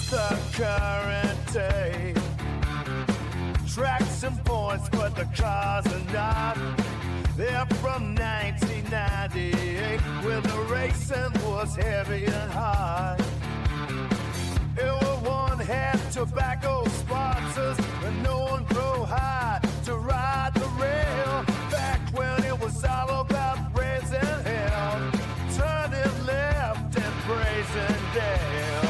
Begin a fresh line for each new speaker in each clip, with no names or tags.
the current day. Tracks and points, but the cars are not. They're from 1998, when the racing was heavy and hard. Everyone had tobacco sponsors, and no one drove high to ride the rail. Back when it was all about raising hell, turning left and praising Dale.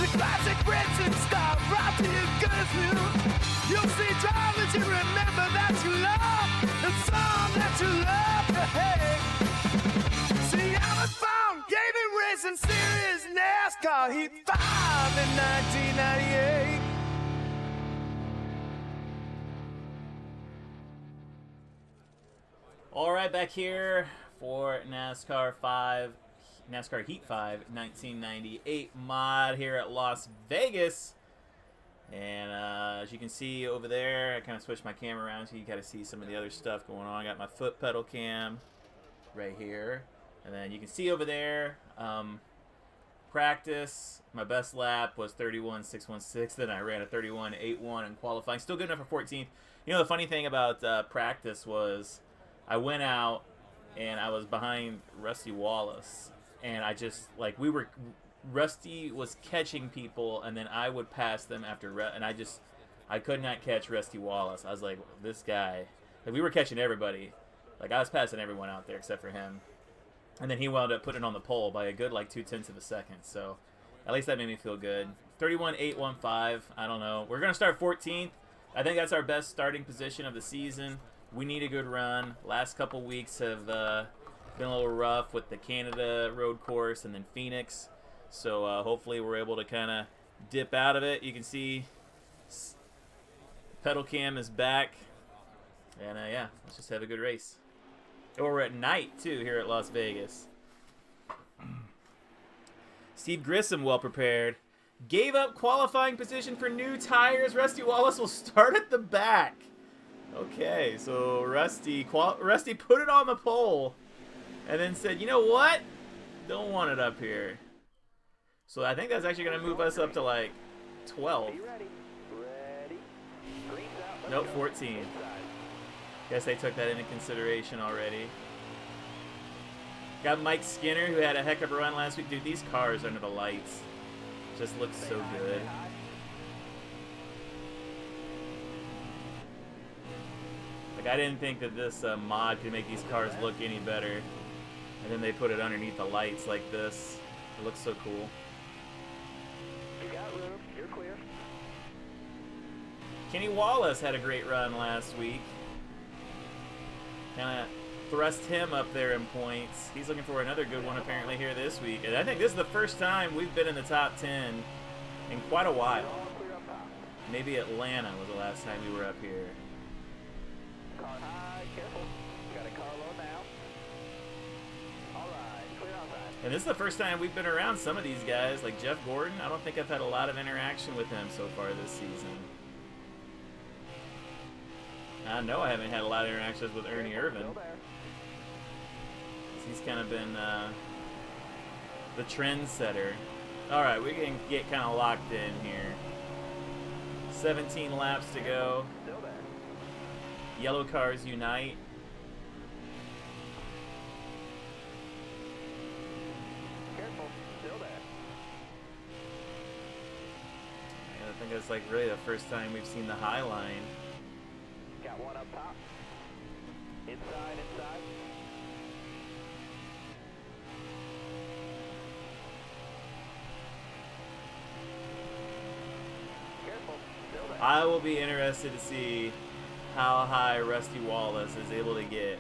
The classic Britain style, right to your good view. You'll see drivers you remember that you love, and some that you love to hate. See, I was found gaming racing series NASCAR Heat 5 in 1998.
All right, back here for NASCAR Heat 5 1998 mod here at Las Vegas. And as you can see over there, I kind of switched my camera around so you got to see some of the other stuff going on. I got my foot pedal cam right here. And then you can see over there, practice, my best lap was 31.616. Then I ran a 31.81 in qualifying. Still good enough for 14th. You know, the funny thing about practice was I went out and I was behind Rusty Wallace. And I just, like, Rusty was catching people, and then I would pass them after, and I could not catch Rusty Wallace. I was like, this guy, like, we were catching everybody. Like, I was passing everyone out there except for him. And then he wound up putting it on the pole by a good, like, 0.2 of a second. So, at least that made me feel good. 31.815, I don't know. We're going to start 14th. I think that's our best starting position of the season. We need a good run. Last couple weeks have been a little rough with the Canada road course and then Phoenix. So hopefully we're able to kind of dip out of it. You can see pedal cam is back. And yeah, let's just have a good race. And we're at night too here at Las Vegas. Steve Grissom well prepared. Gave up qualifying position for new tires. Rusty Wallace will start at the back. Okay, so Rusty put it on the pole. And then said, you know what? Don't want it up here. So I think that's actually going to move us up to like 12. Nope, 14. Guess they took that into consideration already. Got Mike Skinner, who had a heck of a run last week. Dude, these cars under the lights just look so good. Like, I didn't think that this mod could make these cars look any better. And then they put it underneath the lights like this. It looks so cool.
You got room. You're clear.
Kenny Wallace had a great run last week. Kind of thrust him up there in points. He's looking for another good one apparently here this week. And I think this is the first time we've been in the top 10 in quite a while. Maybe Atlanta was the last time we were up here.
Car high, careful. Got a car low now. Alright, clear outside.
And this is the first time we've been around some of these guys, like Jeff Gordon. I don't think I've had a lot of interaction with him so far this season. I know I haven't had a lot of interactions with Ernie Irvin. He's kind of been the trendsetter. Alright, we can get kind of locked in here. 17 laps to go. Yellow cars unite.
Careful, still there.
And I think that's like really the first time we've seen the high line.
Got one up top. Inside. Careful, still there.
I will be interested to see how high Rusty Wallace is able to get.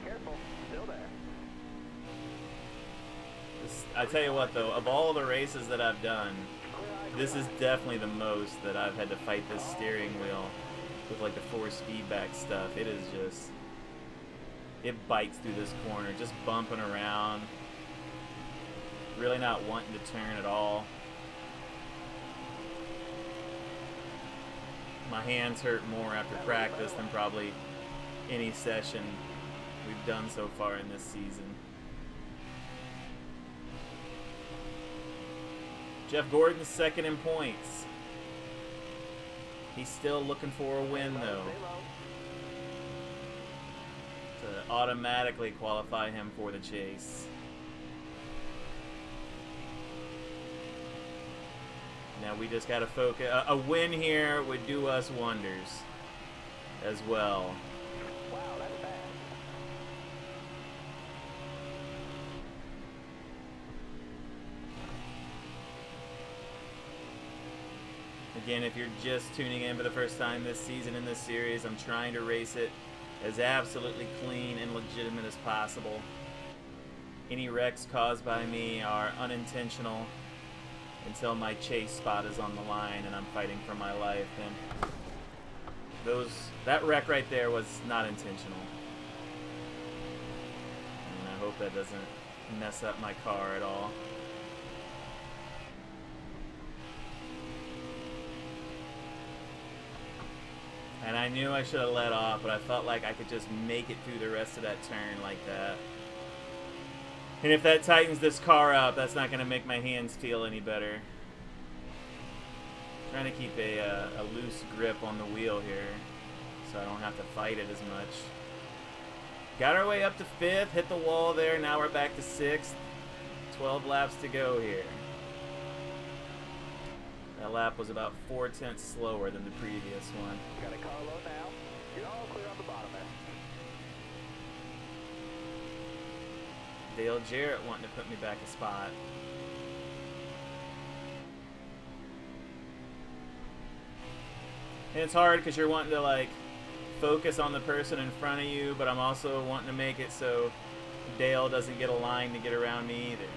Careful, still there.
I tell you what though, of all the races that I've done, this is definitely the most that I've had to fight this steering wheel with like the force feedback stuff. It is just, it bites through this corner, just bumping around, really not wanting to turn at all. My hands hurt more after practice than probably any session we've done so far in this season. Jeff Gordon's second in points. He's still looking for a win, though, to automatically qualify him for the chase. Now we just got to focus. A win here would do us wonders as well.
Wow, that's fast.
Again, if you're just tuning in for the first time this season in this series, I'm trying to race it as absolutely clean and legitimate as possible. Any wrecks caused by me are unintentional until my chase spot is on the line and I'm fighting for my life. And that wreck right there was not intentional. And I hope that doesn't mess up my car at all. And I knew I should have let off, but I felt like I could just make it through the rest of that turn like that. And if that tightens this car up, that's not going to make my hands feel any better. Trying to keep a loose grip on the wheel here so I don't have to fight it as much. Got our way up to 5th, hit the wall there, now we're back to 6th. 12 laps to go here. That lap was about 4/10 slower than the previous one.
Got a car low now. You're all clear on the bottom there.
Dale Jarrett wanting to put me back a spot. And it's hard because you're wanting to like focus on the person in front of you, but I'm also wanting to make it so Dale doesn't get a line to get around me either.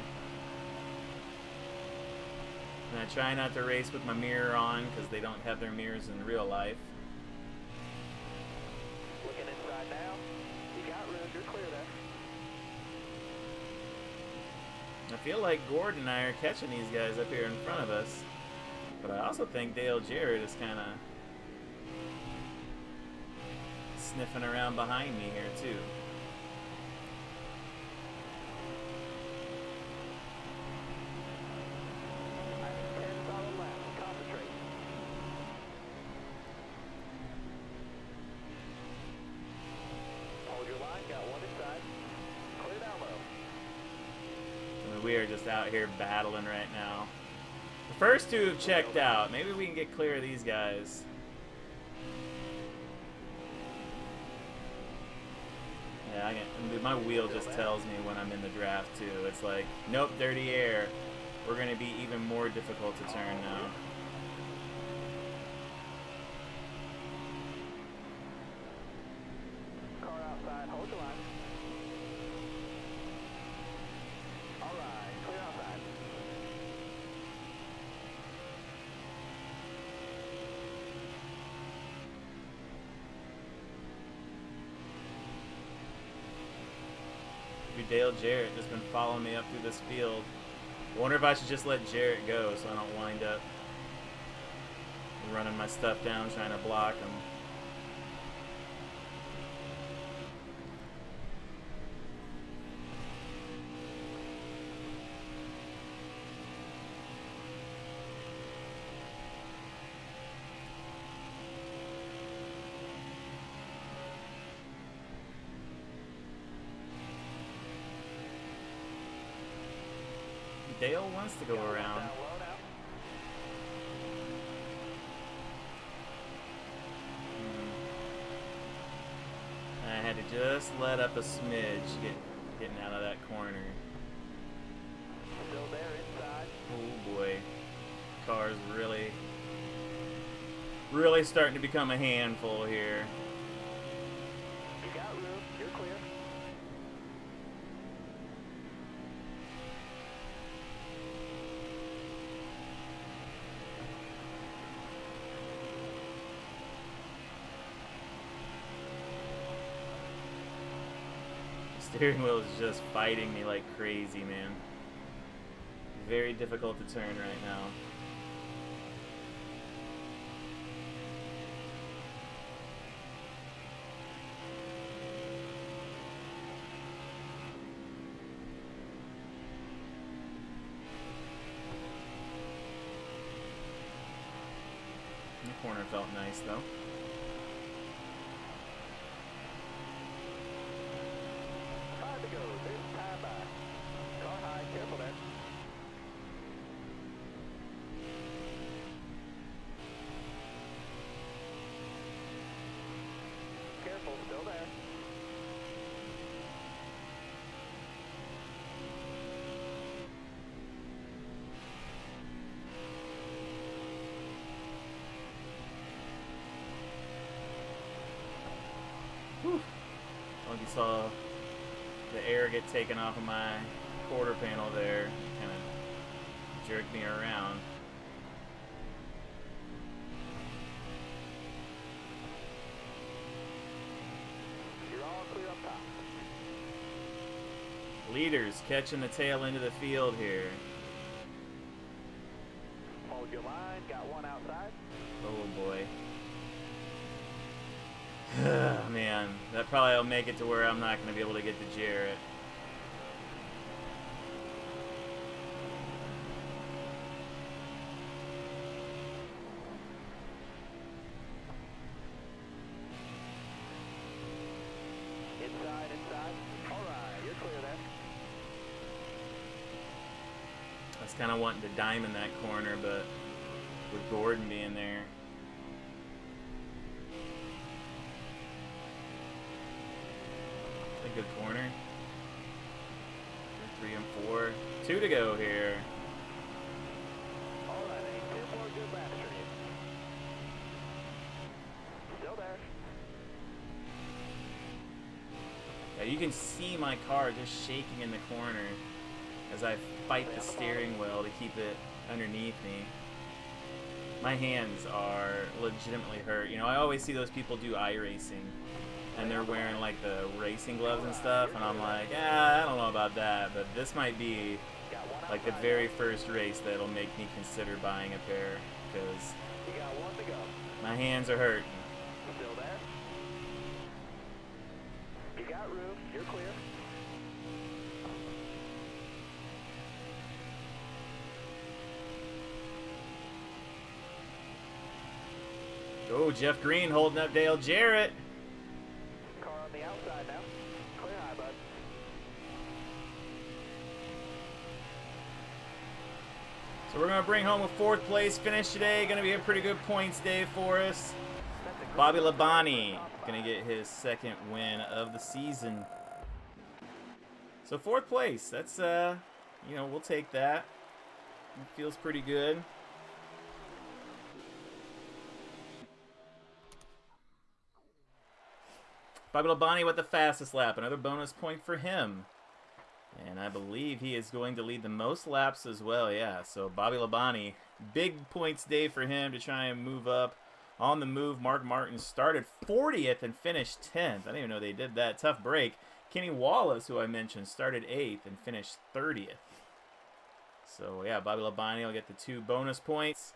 And I try not to race with my mirror on because they don't have their mirrors in real life.
Looking inside now. You got room. You're clear there.
I feel like Gordon and I are catching these guys up here in front of us. But I also think Dale Jarrett is kind of sniffing around behind me here too. We are just out here battling right now. The first two have checked out. Maybe we can get clear of these guys. Yeah, my wheel just tells me when I'm in the draft too. It's like, nope, dirty air. We're going to be even more difficult to turn now.
Car outside. Hold the line.
Dale Jarrett just been following me up through this field. I wonder if I should just let Jarrett go so I don't wind up running my stuff down trying to block him. Dale wants to go around. I had to just let up a smidge getting out of that corner.
Still there inside.
Oh boy. Car's really starting to become a handful here.
You got room. You're clear.
Steering wheel is just fighting me like crazy, man. Very difficult to turn right now. corner felt nice, though.
Five to go. There's time by. Car high. Careful there. Careful. Still there.
Whew. Like you saw the air get taken off of my quarter panel there, kind of jerked me around.
You're all clear up top.
Leaders catching the tail end of the field here.
Hold your line. Got one outside.
Oh boy. Man, that probably will make it to where I'm not going to be able to get to Jarrett.
Inside. All right. You're clear there.
I was kind of wanting to diamond that corner, but with Gordon being there. A good corner. 3 and 4. 2 to go here.
All right. 10 more good laps for you. Still there.
Yeah, you can see my car just shaking in the corner as I fight the steering wheel to keep it underneath me. My hands are legitimately hurt. You know, I always see those people do iRacing, and they're wearing like the racing gloves and stuff, and I'm like, I don't know about that, but this might be like the very first race that'll make me consider buying a pair, because
You got one to go.
my hands are hurting.
Still there. You got room. You're clear.
Oh, Jeff Green holding up Dale Jarrett.
Car on the outside now. Clear high, bud.
So we're going to bring home a 4th place finish today. Going to be a pretty good points day for us. Bobby Labonte going to get his 2nd win of the season. So 4th place, that's, you know, we'll take that. It feels pretty good. Bobby Labonte with the fastest lap. Another bonus point for him. And I believe he is going to lead the most laps as well. Yeah, so Bobby Labonte, big points day for him to try and move up. On the move, Mark Martin started 40th and finished 10th. I didn't even know they did that. Tough break. Kenny Wallace, who I mentioned, started 8th and finished 30th. So, yeah, Bobby Labonte will get the 2 bonus points.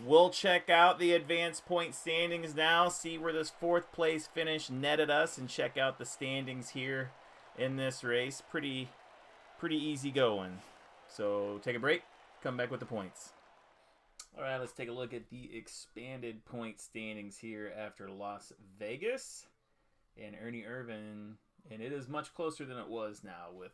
We'll check out the advanced point standings now, see where this 4th place finish netted us, and check out the standings here in this race. Pretty easy going. So take a break, come back with the points. All right, let's take a look at the expanded point standings here after Las Vegas. And Ernie Irvan, and it is much closer than it was now with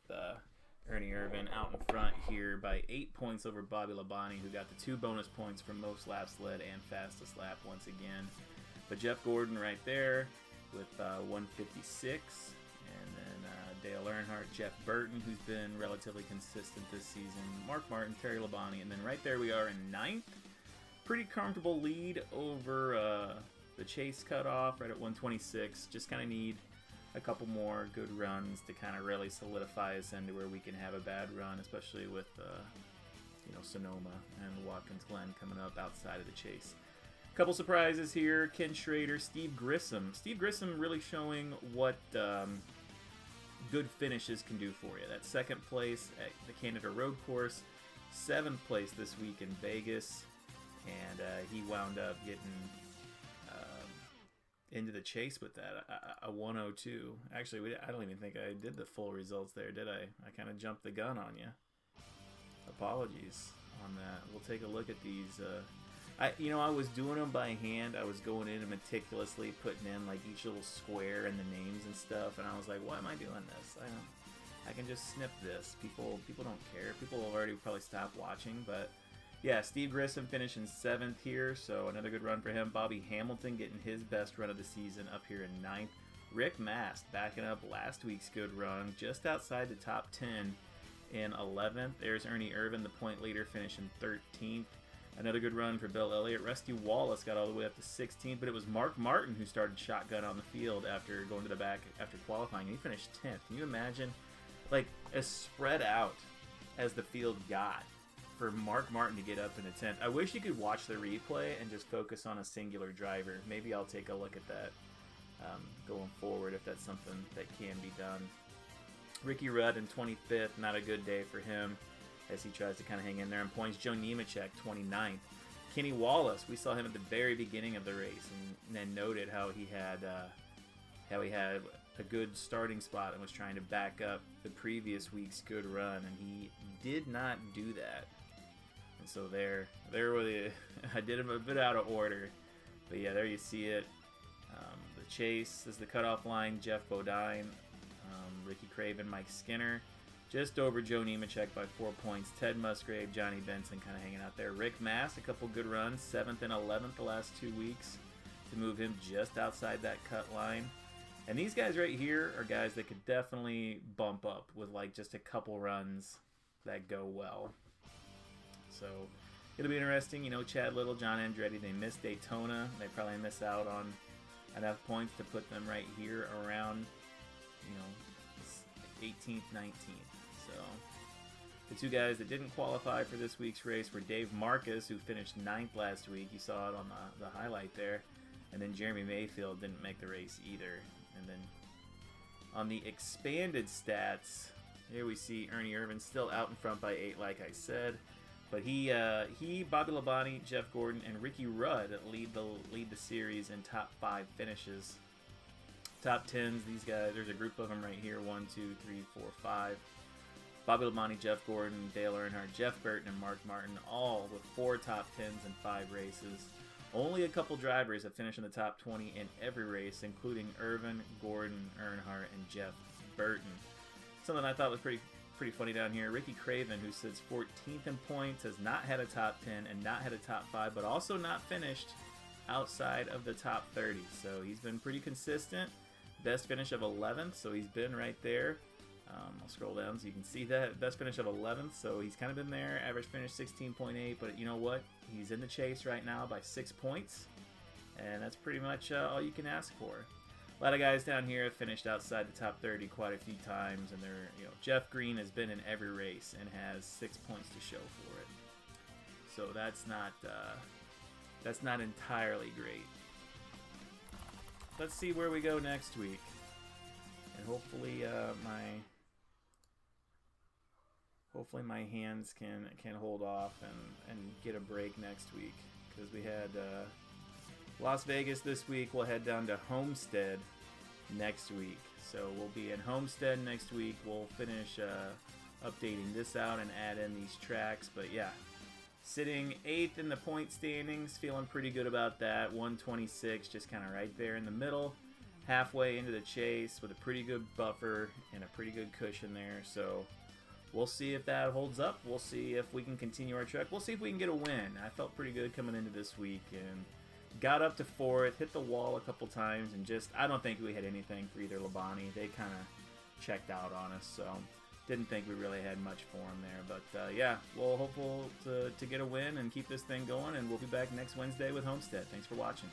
Ernie Irvan out in front here by 8 points over Bobby Labonte, who got the 2 bonus points for most laps led and fastest lap once again. But Jeff Gordon right there with 156. And then Dale Earnhardt, Jeff Burton, who's been relatively consistent this season, Mark Martin, Terry Labonte, and then right there we are in 9th. Pretty comfortable lead over the Chase cutoff right at 126. Just kind of need a couple more good runs to kind of really solidify us into where we can have a bad run, especially with you know, Sonoma and Watkins Glen coming up outside of the Chase. Couple surprises here: Ken Schrader, Steve Grissom. Steve Grissom really showing what good finishes can do for you. That 2nd place at the Canada Road Course, 7th place this week in Vegas, and he wound up getting into the Chase with that, a 102. Actually, I don't even think I did the full results there, did I? I kind of jumped the gun on you. Apologies on that. We'll take a look at these. I was doing them by hand. I was going in and meticulously putting in like each little square and the names and stuff, and I was like, why am I doing this? I can just snip this. People don't care. People have already probably stopped watching, but yeah, Steve Grissom finishing 7th here, so another good run for him. Bobby Hamilton getting his best run of the season up here in 9th. Rick Mast backing up last week's good run, just outside the top 10 in 11th. There's Ernie Irvin, the point leader, finishing 13th. Another good run for Bill Elliott. Rusty Wallace got all the way up to 16th, but it was Mark Martin who started shotgun on the field after going to the back after qualifying, and he finished 10th. Can you imagine, like, as spread out as the field got for Mark Martin to get up in a 10th? I wish you could watch the replay and just focus on a singular driver. Maybe I'll take a look at that going forward if that's something that can be done. Ricky Rudd in 25th, not a good day for him as he tries to kind of hang in there in points. Joe Nemechek, 29th. Kenny Wallace, we saw him at the very beginning of the race and then noted how he had a good starting spot and was trying to back up the previous week's good run, and he did not do that. And so there were I did him a bit out of order, but yeah, there you see it. The chase is the cutoff line. Jeff Bodine, Ricky Craven, Mike Skinner, just over Joe Nemechek by 4 points. Ted Musgrave, Johnny Benson kind of hanging out there. Rick Mast, a couple good runs, 7th and 11th the last 2 weeks to move him just outside that cut line. And these guys right here are guys that could definitely bump up with like just a couple runs that go well. So it'll be interesting. Chad Little, John Andretti, they missed Daytona. They probably miss out on enough points to put them right here around, 18th, 19th. So the two guys that didn't qualify for this week's race were Dave Marcus, who finished 9th last week. You saw it on the highlight there. And then Jeremy Mayfield didn't make the race either. And then on the expanded stats, here we see Ernie Irvin still out in front by 8, like I said. But he, Bobby Labonte, Jeff Gordon, and Ricky Rudd lead the series in top 5 finishes. Top 10s, these guys, there's a group of them right here, 1, 2, 3, 4, 5. Bobby Labonte, Jeff Gordon, Dale Earnhardt, Jeff Burton, and Mark Martin, all with 4 top 10s in 5 races. Only a couple drivers have finished in the top 20 in every race, including Irvin, Gordon, Earnhardt, and Jeff Burton. Something I thought was pretty funny down here. Ricky Craven, who sits 14th in points, has not had a top 10 and not had a top 5, but also not finished outside of the top 30. So he's been pretty consistent. Best finish of 11th, so he's been right there. I'll scroll down so you can see that. Best finish of 11th, so he's kind of been there. Average finish 16.8, but you know what? He's in the chase right now by 6 points, and that's pretty much all you can ask for. A lot of guys down here have finished outside the top 30 quite a few times, and they're, Jeff Green has been in every race and has 6 points to show for it. So that's not entirely great. Let's see where we go next week, and hopefully my hands can hold off and get a break next week, because we had Las Vegas this week. We'll head down to Homestead next week, so we'll be in Homestead next week. We'll finish updating this out and add in these tracks, but yeah, sitting 8th in the point standings, feeling pretty good about that. 126, just kind of right there in the middle, halfway into the chase with a pretty good buffer and a pretty good cushion there. So we'll see if that holds up. We'll see if we can continue our trek. We'll see if we can get a win. I felt pretty good coming into this week and got up to 4th, hit the wall a couple times, and just, I don't think we had anything for either Labonte. They kind of checked out on us, so didn't think we really had much for them there. But yeah, we'll hopeful to get a win and keep this thing going, and we'll be back next Wednesday with Homestead. Thanks for watching.